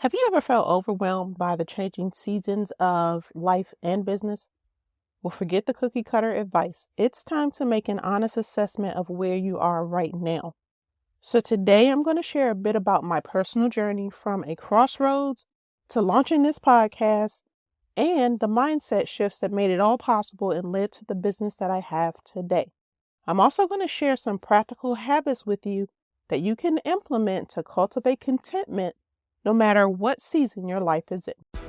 Have you ever felt overwhelmed by the changing seasons of life and business? Well, forget the cookie cutter advice. It's time to make an honest assessment of where you are right now. So, today I'm going to share a bit about my personal journey from a crossroads to launching this podcast and the mindset shifts that made it all possible and led to the business that I have today. I'm also going to share some practical habits with you that you can implement to cultivate contentment no matter what season your life is in.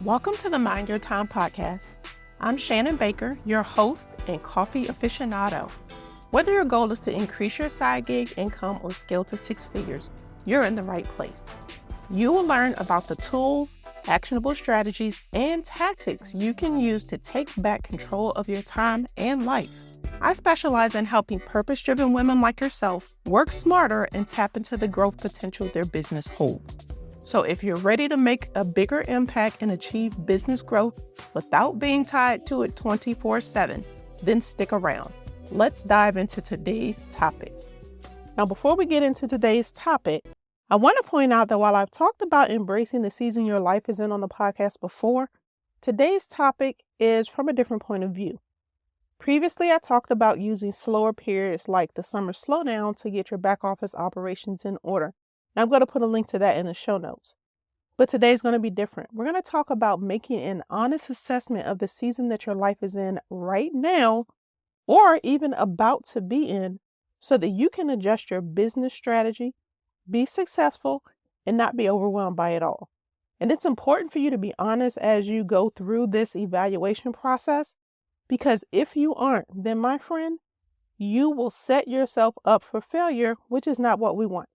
Welcome to the Mind Your Time podcast. I'm Shannon Baker, your host and coffee aficionado. Whether your goal is to increase your side gig income or scale to six figures, you're in the right place. You will learn about the tools, actionable strategies, and tactics you can use to take back control of your time and life. I specialize in helping purpose-driven women like yourself work smarter and tap into the growth potential their business holds. So if you're ready to make a bigger impact and achieve business growth without being tied to it 24/7, then stick around. Let's dive into today's topic. Now, before we get into today's topic, I want to point out that while I've talked about embracing the season your life is in on the podcast before, today's topic is from a different point of view. Previously, I talked about using slower periods like the summer slowdown to get your back office operations in order. And I'm going to put a link to that in the show notes. But today's going to be different. We're going to talk about making an honest assessment of the season that your life is in right now, or even about to be in, so that you can adjust your business strategy, be successful, and not be overwhelmed by it all. And it's important for you to be honest as you go through this evaluation process, because if you aren't, then my friend, you will set yourself up for failure, which is not what we want.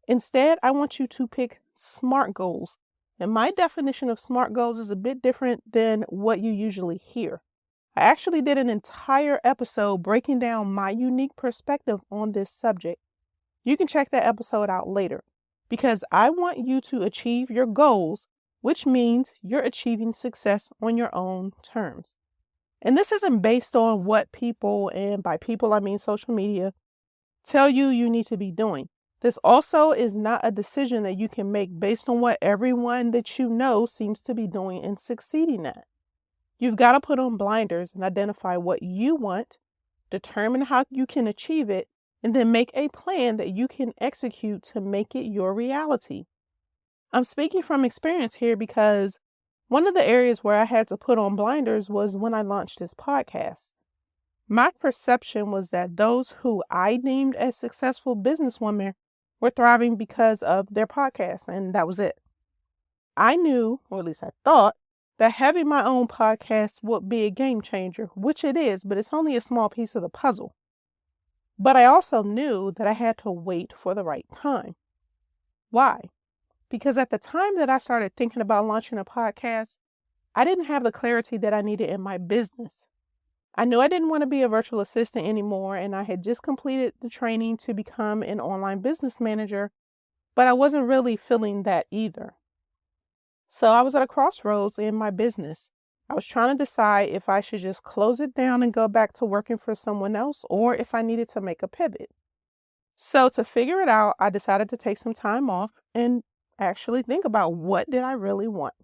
Instead, I want you to pick SMART goals. And my definition of SMART goals is a bit different than what you usually hear. I actually did an entire episode breaking down my unique perspective on this subject. You can check that episode out later, because I want you to achieve your goals, which means you're achieving success on your own terms. And this isn't based on what people, and by people I mean social media, tell you need to be doing. This also is not a decision that you can make based on what everyone that you know seems to be doing and succeeding at. You've got to put on blinders and identify what you want, determine how you can achieve it, and then make a plan that you can execute to make it your reality. I'm speaking from experience here because one of the areas where I had to put on blinders was when I launched this podcast. My perception was that those who I deemed as successful businesswomen were thriving because of their podcast, and that was it. I knew, or at least I thought, that having my own podcast would be a game changer, which it is, but it's only a small piece of the puzzle. But I also knew that I had to wait for the right time. Why? Because at the time that I started thinking about launching a podcast, I didn't have the clarity that I needed in my business. I knew I didn't want to be a virtual assistant anymore, and I had just completed the training to become an online business manager, but I wasn't really feeling that either. So I was at a crossroads in my business. I was trying to decide if I should just close it down and go back to working for someone else, or if I needed to make a pivot. So to figure it out, I decided to take some time off and actually think about what did I really want.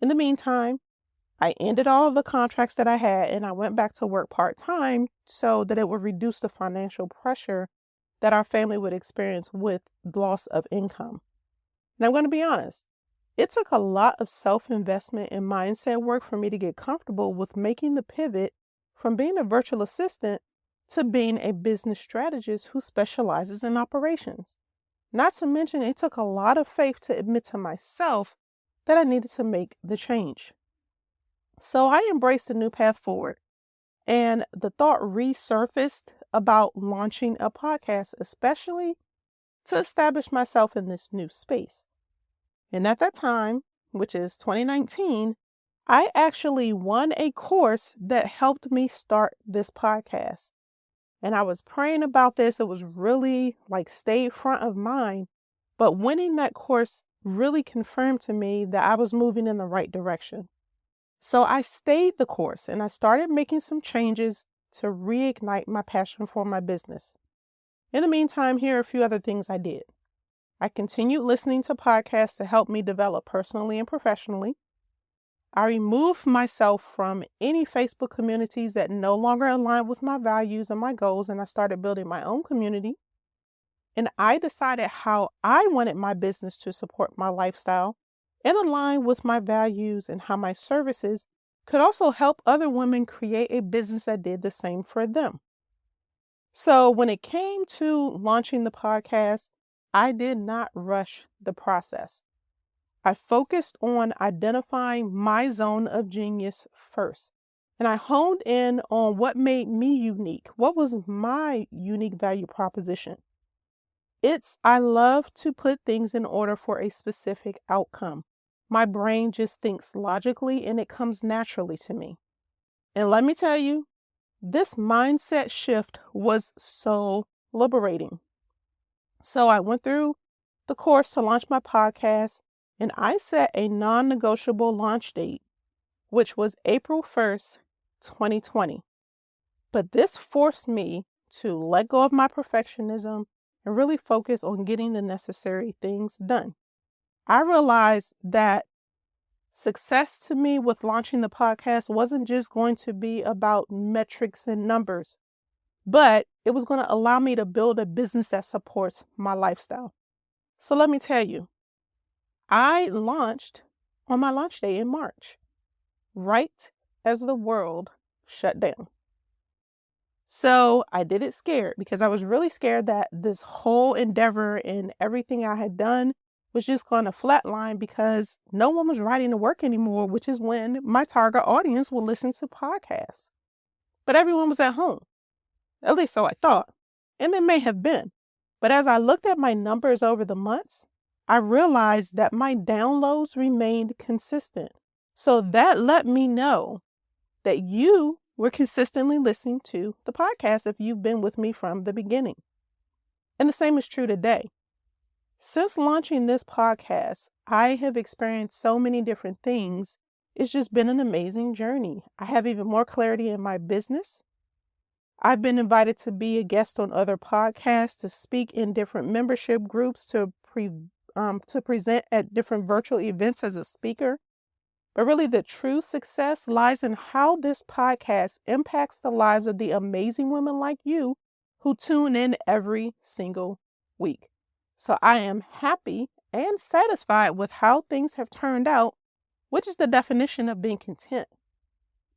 In the meantime, I ended all of the contracts that I had and I went back to work part-time so that it would reduce the financial pressure that our family would experience with loss of income. And I'm going to be honest, it took a lot of self-investment and mindset work for me to get comfortable with making the pivot from being a virtual assistant to being a business strategist who specializes in operations. Not to mention, it took a lot of faith to admit to myself that I needed to make the change. So I embraced a new path forward, and the thought resurfaced about launching a podcast, especially to establish myself in this new space. And at that time, which is 2019, I actually won a course that helped me start this podcast. And I was praying about this. It was really stayed front of mind. But winning that course really confirmed to me that I was moving in the right direction. So I stayed the course and I started making some changes to reignite my passion for my business. In the meantime, here are a few other things I did. I continued listening to podcasts to help me develop personally and professionally. I removed myself from any Facebook communities that no longer aligned with my values and my goals, and I started building my own community. And I decided how I wanted my business to support my lifestyle and align with my values, and how my services could also help other women create a business that did the same for them. So when it came to launching the podcast, I did not rush the process. I focused on identifying my zone of genius first. And I honed in on what made me unique. What was my unique value proposition? I love to put things in order for a specific outcome. My brain just thinks logically and it comes naturally to me. And let me tell you, this mindset shift was so liberating. So I went through the course to launch my podcast, and I set a non-negotiable launch date, which was April 1st, 2020. But this forced me to let go of my perfectionism and really focus on getting the necessary things done. I realized that success to me with launching the podcast wasn't just going to be about metrics and numbers, but it was going to allow me to build a business that supports my lifestyle. So let me tell you, I launched on my launch day in March, right as the world shut down. So I did it scared because I was really scared that this whole endeavor and everything I had done was just going to flatline because no one was riding to work anymore, which is when my target audience will listen to podcasts. But everyone was at home. At least so I thought. And it may have been. But as I looked at my numbers over the months, I realized that my downloads remained consistent. So that let me know that you were consistently listening to the podcast if you've been with me from the beginning. And the same is true today. Since launching this podcast, I have experienced so many different things. It's just been an amazing journey. I have even more clarity in my business. I've been invited to be a guest on other podcasts, to speak in different membership groups, to present at different virtual events as a speaker. But really, the true success lies in how this podcast impacts the lives of the amazing women like you who tune in every single week. So I am happy and satisfied with how things have turned out, which is the definition of being content.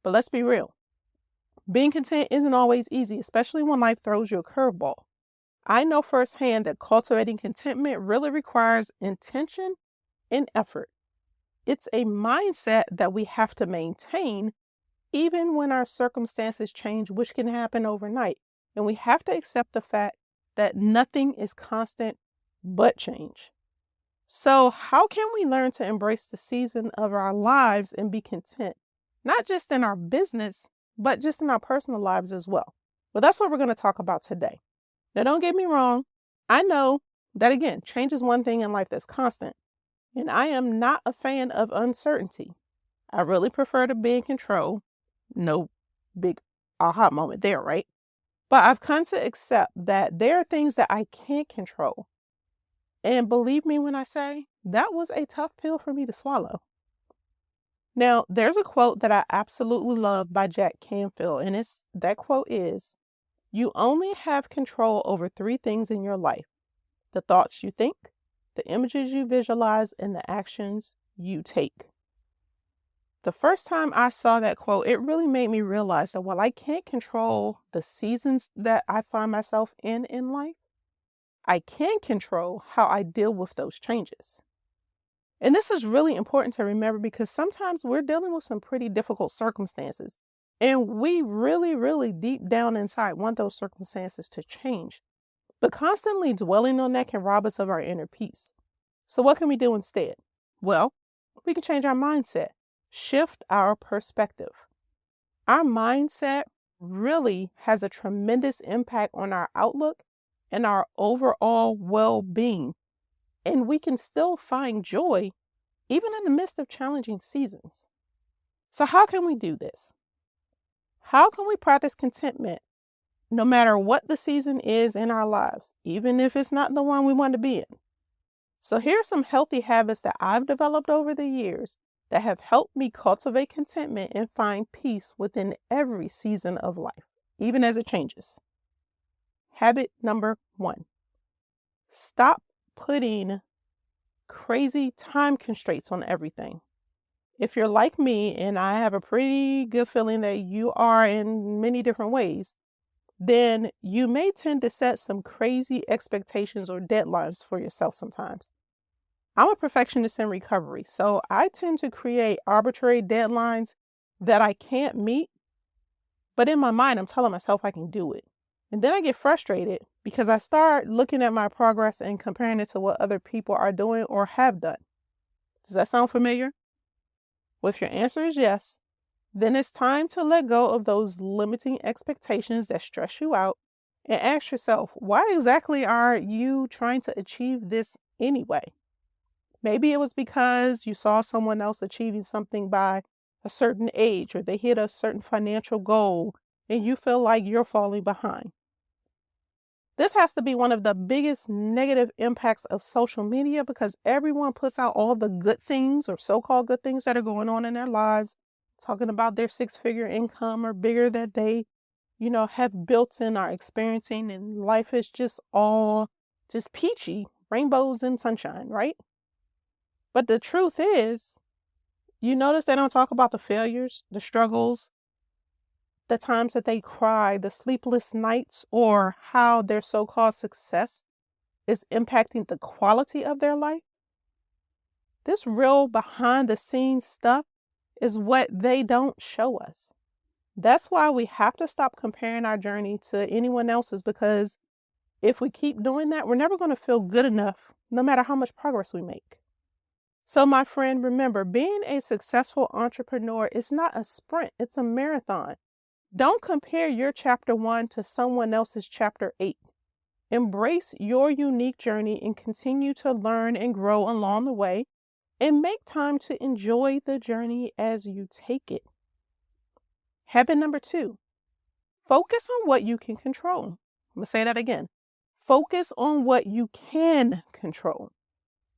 But let's be real. Being content isn't always easy, especially when life throws you a curveball. I know firsthand that cultivating contentment really requires intention and effort. It's a mindset that we have to maintain even when our circumstances change, which can happen overnight. And we have to accept the fact that nothing is constant but change. So how can we learn to embrace the season of our lives and be content, not just in our business, but just in our personal lives as well? Well, that's what we're going to talk about today. Now, don't get me wrong. I know that, again, change is one thing in life that's constant. And I am not a fan of uncertainty. I really prefer to be in control. No big aha moment there, right? But I've come to accept that there are things that I can't control. And believe me when I say that was a tough pill for me to swallow. Now, there's a quote that I absolutely love by Jack Canfield, and that quote is, "You only have control over 3 things in your life: the thoughts you think, the images you visualize, and the actions you take." The first time I saw that quote, it really made me realize that while I can't control the seasons that I find myself in life, I can control how I deal with those changes. And this is really important to remember because sometimes we're dealing with some pretty difficult circumstances, and we really, really deep down inside want those circumstances to change. But constantly dwelling on that can rob us of our inner peace. So what can we do instead? Well, we can change our mindset, shift our perspective. Our mindset really has a tremendous impact on our outlook and our overall well-being. And we can still find joy even in the midst of challenging seasons. So how can we do this? How can we practice contentment no matter what the season is in our lives, even if it's not the one we want to be in? So here are some healthy habits that I've developed over the years that have helped me cultivate contentment and find peace within every season of life, even as it changes. Habit number 1, stop putting crazy time constraints on everything. If you're like me, and I have a pretty good feeling that you are in many different ways, then you may tend to set some crazy expectations or deadlines for yourself sometimes. I'm a perfectionist in recovery, so I tend to create arbitrary deadlines that I can't meet, but in my mind, I'm telling myself I can do it. And then I get frustrated because I start looking at my progress and comparing it to what other people are doing or have done. Does that sound familiar? Well, if your answer is yes, then it's time to let go of those limiting expectations that stress you out and ask yourself, why exactly are you trying to achieve this anyway? Maybe it was because you saw someone else achieving something by a certain age, or they hit a certain financial goal and you feel like you're falling behind. This has to be one of the biggest negative impacts of social media because everyone puts out all the good things or so-called good things that are going on in their lives, talking about their 6-figure income or bigger that they, have built and are experiencing, and life is just all just peachy, rainbows and sunshine, right? But the truth is, you notice they don't talk about the failures, the struggles, the times that they cry, the sleepless nights, or how their so-called success is impacting the quality of their life. This real behind the scenes stuff is what they don't show us. That's why we have to stop comparing our journey to anyone else's, because if we keep doing that, we're never going to feel good enough, no matter how much progress we make. So my friend, remember, being a successful entrepreneur is not a sprint, it's a marathon. Don't compare your chapter 1 to someone else's chapter 8. Embrace your unique journey and continue to learn and grow along the way, and make time to enjoy the journey as you take it. Habit number 2, focus on what you can control. I'm going to say that again. Focus on what you can control.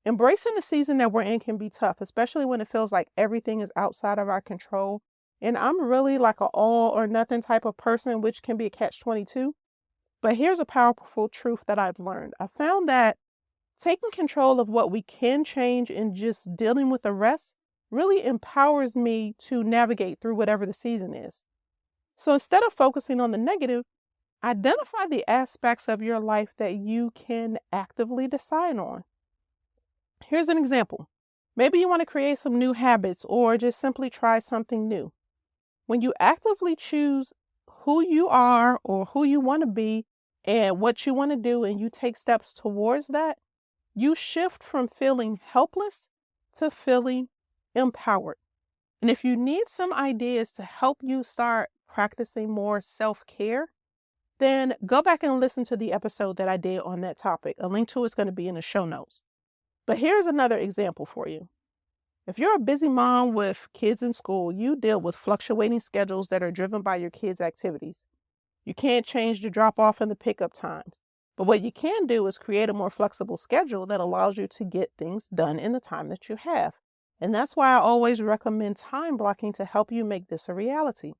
Embracing the season that we're in can be tough, especially when it feels like everything is outside of our control. And I'm really like an all or nothing type of person, which can be a catch-22. But here's a powerful truth that I've learned. I found that taking control of what we can change and just dealing with the rest really empowers me to navigate through whatever the season is. So instead of focusing on the negative, identify the aspects of your life that you can actively decide on. Here's an example. Maybe you want to create some new habits or just simply try something new. When you actively choose who you are or who you want to be and what you want to do, and you take steps towards that, you shift from feeling helpless to feeling empowered. And if you need some ideas to help you start practicing more self-care, then go back and listen to the episode that I did on that topic. A link to it's going to be in the show notes. But here's another example for you. If you're a busy mom with kids in school, you deal with fluctuating schedules that are driven by your kids' activities. You can't change the drop-off and the pickup times. But what you can do is create a more flexible schedule that allows you to get things done in the time that you have. And that's why I always recommend time blocking to help you make this a reality.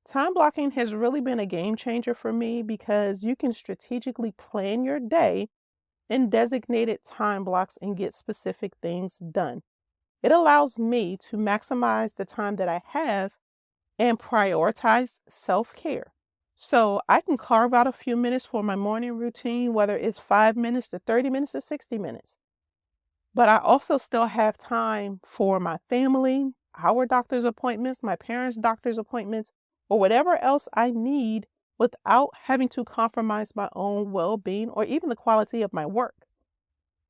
Time blocking has really been a game changer for me because you can strategically plan your day in designated time blocks and get specific things done. It allows me to maximize the time that I have and prioritize self-care. So I can carve out a few minutes for my morning routine, whether it's 5 minutes to 30 minutes to 60 minutes. But I also still have time for my family, our doctor's appointments, my parents' doctor's appointments, or whatever else I need without having to compromise my own well-being or even the quality of my work.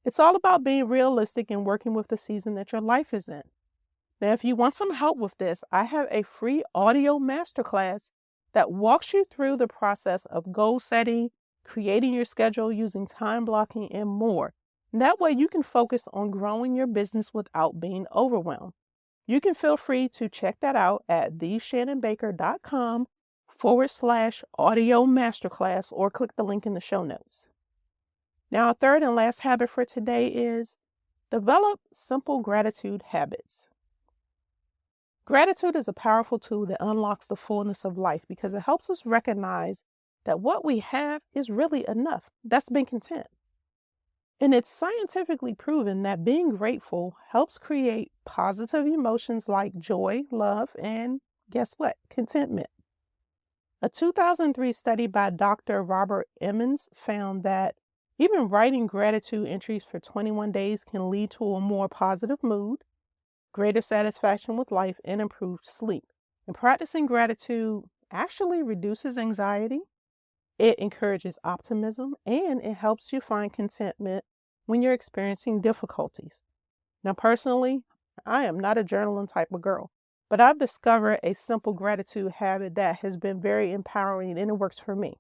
It's all about being realistic and working with the season that your life is in. Now, if you want some help with this, I have a free audio masterclass that walks you through the process of goal setting, creating your schedule using time blocking, and more. And that way you can focus on growing your business without being overwhelmed. You can feel free to check that out at theshannonbaker.com/audio masterclass, or click the link in the show notes. Now, our third and last habit for today is develop simple gratitude habits. Gratitude is a powerful tool that unlocks the fullness of life because it helps us recognize that what we have is really enough. That's being content. And it's scientifically proven that being grateful helps create positive emotions like joy, love, and guess what? Contentment. A 2003 study by Dr. Robert Emmons found that even writing gratitude entries for 21 days can lead to a more positive mood, greater satisfaction with life, and improved sleep. And practicing gratitude actually reduces anxiety, it encourages optimism, and it helps you find contentment when you're experiencing difficulties. Now, personally, I am not a journaling type of girl, but I've discovered a simple gratitude habit that has been very empowering and it works for me.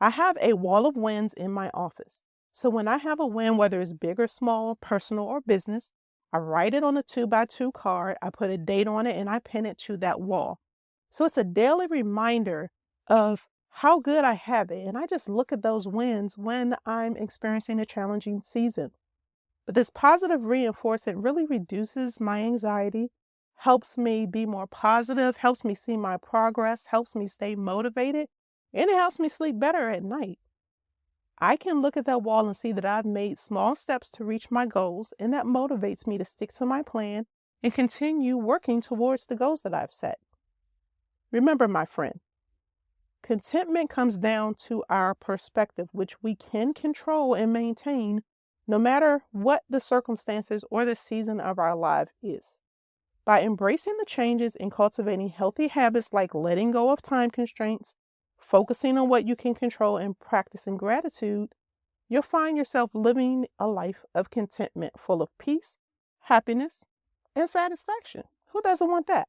I have a wall of wins in my office. So when I have a win, whether it's big or small, personal or business, I write it on a 2x2 card, I put a date on it, and I pin it to that wall. So it's a daily reminder of how good I have it. And I just look at those wins when I'm experiencing a challenging season. But this positive reinforcement really reduces my anxiety, helps me be more positive, helps me see my progress, helps me stay motivated, and it helps me sleep better at night. I can look at that wall and see that I've made small steps to reach my goals, and that motivates me to stick to my plan and continue working towards the goals that I've set. Remember, my friend, contentment comes down to our perspective, which we can control and maintain no matter what the circumstances or the season of our life is. By embracing the changes and cultivating healthy habits like letting go of time constraints, focusing on what you can control, and practicing gratitude, you'll find yourself living a life of contentment full of peace, happiness, and satisfaction. Who doesn't want that?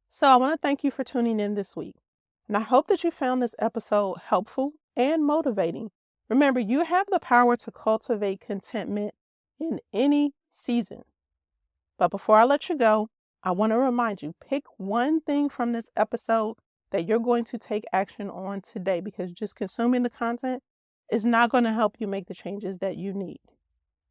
So I want to thank you for tuning in this week. And I hope that you found this episode helpful and motivating. Remember, you have the power to cultivate contentment in any season. But before I let you go, I want to remind you, pick one thing from this episode that you're going to take action on today, because just consuming the content is not going to help you make the changes that you need.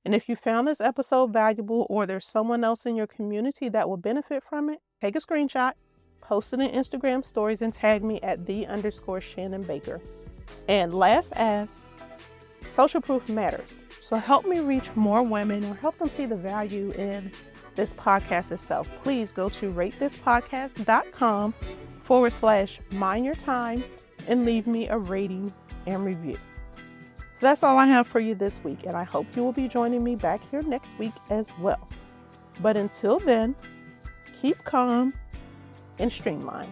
And if you found this episode valuable or there's someone else in your community that will benefit from it, take a screenshot, post it in Instagram stories, and tag me at _Shannon Baker. And last ask, social proof matters. So help me reach more women or help them see the value in this podcast itself. Please go to ratethispodcast.com/mindyourtime and leave me a rating and review. So that's all I have for you this week, and I hope you will be joining me back here next week as well. But until then, keep calm and streamline.